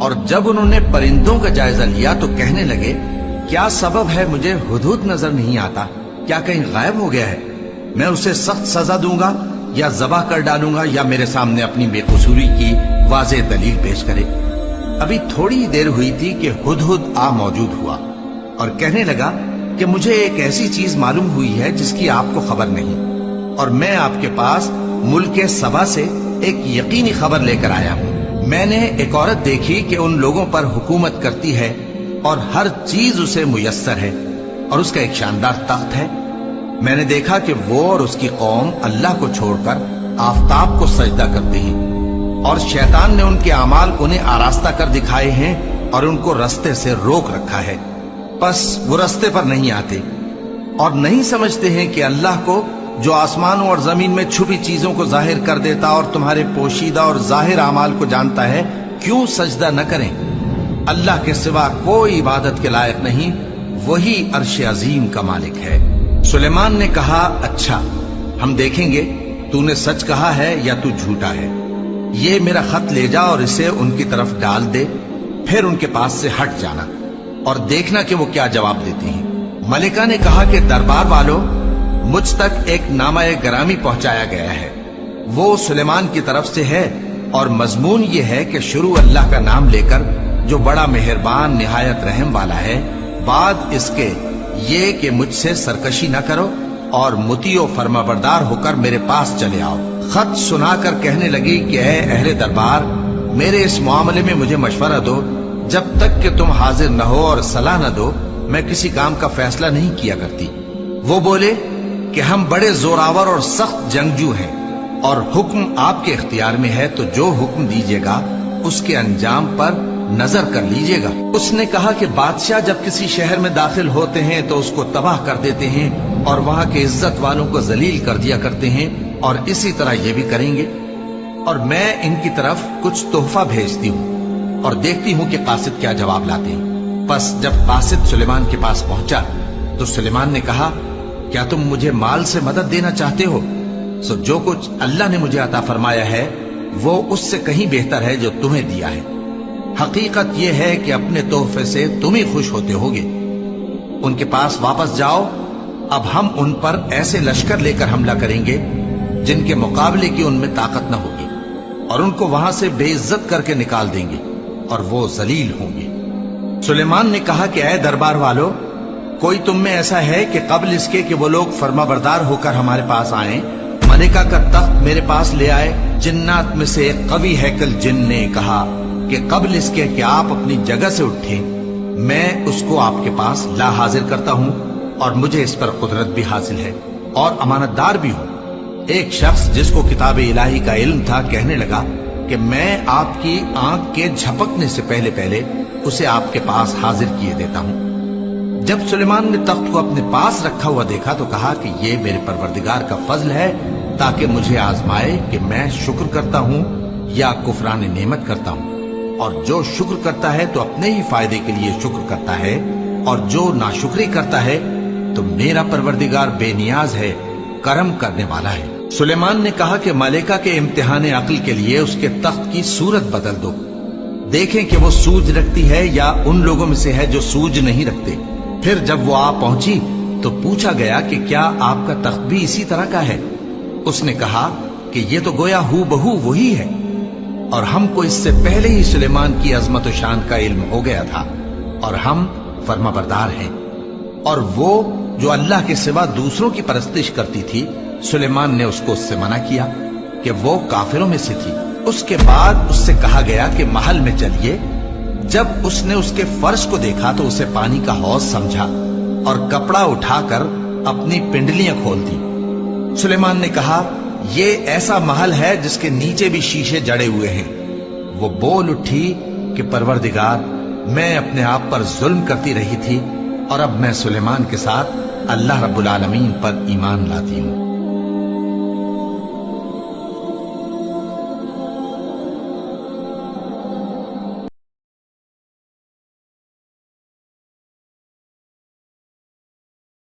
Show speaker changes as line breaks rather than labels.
اور جب انہوں نے پرندوں کا جائزہ لیا تو کہنے لگے کیا سبب ہے مجھے ہدہد نظر نہیں آتا؟ کیا کہیں غائب ہو گیا ہے؟ میں اسے سخت سزا دوں گا یا ذبح کر ڈالوں گا یا میرے سامنے اپنی بے قصوری کی واضح دلیل پیش کرے۔ ابھی تھوڑی دیر ہوئی تھی کہ ہدہد آ موجود ہوا اور کہنے لگا کہ مجھے ایک ایسی چیز معلوم ہوئی ہے جس کی آپ کو خبر نہیں، اور میں آپ کے پاس ملک سبا سے ایک یقینی خبر لے کر آیا ہوں۔ میں نے ایک عورت دیکھی کہ ان لوگوں پر حکومت کرتی ہے اور ہر چیز اسے میسر ہے، اور اس کا ایک شاندار تخت ہے۔ میں نے دیکھا کہ وہ اور اس کی قوم اللہ کو چھوڑ کر آفتاب کو سجدہ کرتے ہیں، اور شیطان نے ان کے اعمال انہیں آراستہ کر دکھائے ہیں اور ان کو رستے سے روک رکھا ہے، پس وہ رستے پر نہیں آتے اور نہیں سمجھتے ہیں کہ اللہ کو جو آسمانوں اور زمین میں چھپی چیزوں کو ظاہر کر دیتا اور تمہارے پوشیدہ اور ظاہر اعمال کو جانتا ہے، کیوں سجدہ نہ کریں؟ اللہ کے سوا کوئی عبادت کے لائق نہیں، وہی عرش عظیم کا مالک ہے۔ سلیمان نے کہا اچھا، ہم دیکھیں گے تو نے سچ کہا ہے یا تو جھوٹا ہے۔ یہ میرا خط لے جا اور اسے ان کی طرف ڈال دے، پھر ان کے پاس سے ہٹ جانا اور دیکھنا کہ وہ کیا جواب دیتی ہیں۔ ملکہ نے کہا کہ دربار والوں، مجھ تک ایک نامہ گرامی پہنچایا گیا ہے، وہ سلیمان کی طرف سے ہے، اور مضمون یہ ہے کہ شروع اللہ کا نام لے کر جو بڑا مہربان نہایت رحم والا ہے، بعد اس کے یہ کہ مجھ سے سرکشی نہ کرو اور مطیع و فرما بردار ہو کر میرے پاس چلے آؤ۔ خط سنا کر کہنے لگی کہ اے اہل دربار، میرے اس معاملے میں مجھے مشورہ دو، جب تک کہ تم حاضر نہ ہو اور صلاح نہ دو میں کسی کام کا فیصلہ نہیں کیا کرتی۔ وہ بولے کہ ہم بڑے زوراور اور سخت جنگجو ہیں، اور حکم آپ کے اختیار میں ہے، تو جو حکم دیجیے گا اس کے انجام پر نظر کر لیجیے گا۔ اس نے کہا کہ بادشاہ جب کسی شہر میں داخل ہوتے ہیں تو اس کو تباہ کر دیتے ہیں اور وہاں کے عزت والوں کو ذلیل کر دیا کرتے ہیں، اور اسی طرح یہ بھی کریں گے، اور میں ان کی طرف کچھ تحفہ بھیجتی ہوں اور دیکھتی ہوں کہ قاصد کیا جواب لاتے ہیں۔ پس جب قاصد سلیمان کے پاس پہنچا تو سلیمان نے کہا کیا تم مجھے مال سے مدد دینا چاہتے ہو؟ سو جو کچھ اللہ نے مجھے عطا فرمایا ہے وہ اس سے کہیں بہتر ہے جو تمہیں دیا ہے۔ حقیقت یہ ہے کہ اپنے تحفے سے تم ہی خوش ہوتے ہوگے۔ ان کے پاس واپس جاؤ، اب ہم ان پر ایسے لشکر لے کر حملہ کریں گے جن کے مقابلے کی ان میں طاقت نہ ہوگی، اور ان کو وہاں سے بے عزت کر کے نکال دیں گے اور وہ ذلیل ہوں گے۔ سلیمان نے کہا کہ اے دربار والو، کوئی تم میں ایسا ہے کہ قبل اس کے کہ وہ لوگ فرما بردار ہو کر ہمارے پاس آئیں، ملکہ کا تخت میرے پاس لے آئے؟ جنات میں سے ایک قوی ہیکل جن نے کہا کہ قبل اس کے کہ آپ اپنی جگہ سے اٹھیں میں اس کو آپ کے پاس لا حاضر کرتا ہوں، اور مجھے اس پر قدرت بھی حاصل ہے اور امانت دار بھی ہوں۔ ایک شخص جس کو کتاب الہی کا علم تھا کہنے لگا کہ میں آپ کی آنکھ کے جھپکنے سے پہلے پہلے اسے آپ کے پاس حاضر کیے دیتا ہوں۔ جب سلیمان نے تخت کو اپنے پاس رکھا ہوا دیکھا تو کہا کہ یہ میرے پروردگار کا فضل ہے تاکہ مجھے آزمائے کہ میں شکر کرتا ہوں یا کفران نعمت کرتا ہوں، اور جو شکر کرتا ہے تو اپنے ہی فائدے کے لیے شکر کرتا ہے، اور جو ناشکری کرتا ہے تو میرا پروردگار بے نیاز ہے، کرم کرنے والا ہے۔ سلیمان نے کہا کہ ملکہ کے امتحان عقل کے لیے اس کے تخت کی صورت بدل دو، دیکھیں کہ وہ سوج رکھتی ہے یا ان لوگوں میں سے ہے جو سوج نہیں رکھتے۔ پھر جب وہ آ پہنچی تو پوچھا گیا کہ کیا آپ کا تخت بھی اسی طرح کا ہے؟ اس نے کہا کہ یہ تو گویا ہو بہو وہی ہے، اور ہم کو اس سے پہلے ہی سلیمان کی عظمت و شان کا علم ہو گیا تھا، اور ہم فرما بردار ہیں۔ اور وہ جو اللہ کے سوا دوسروں کی پرستش کرتی تھی، سلیمان نے اس کو اس سے منع کیا کہ وہ کافروں میں سے تھی۔ اس کے بعد اس سے کہا گیا کہ محل میں چلیے۔ جب اس نے اس کے فرش کو دیکھا تو اسے پانی کا حوض سمجھا اور کپڑا اٹھا کر اپنی پنڈلیاں کھول دی۔ سلیمان نے کہا یہ ایسا محل ہے جس کے نیچے بھی شیشے جڑے ہوئے ہیں۔ وہ بول اٹھی کہ پروردگار، میں اپنے آپ پر ظلم کرتی رہی تھی، اور اب میں سلیمان کے ساتھ اللہ رب العالمین پر ایمان لاتی ہوں۔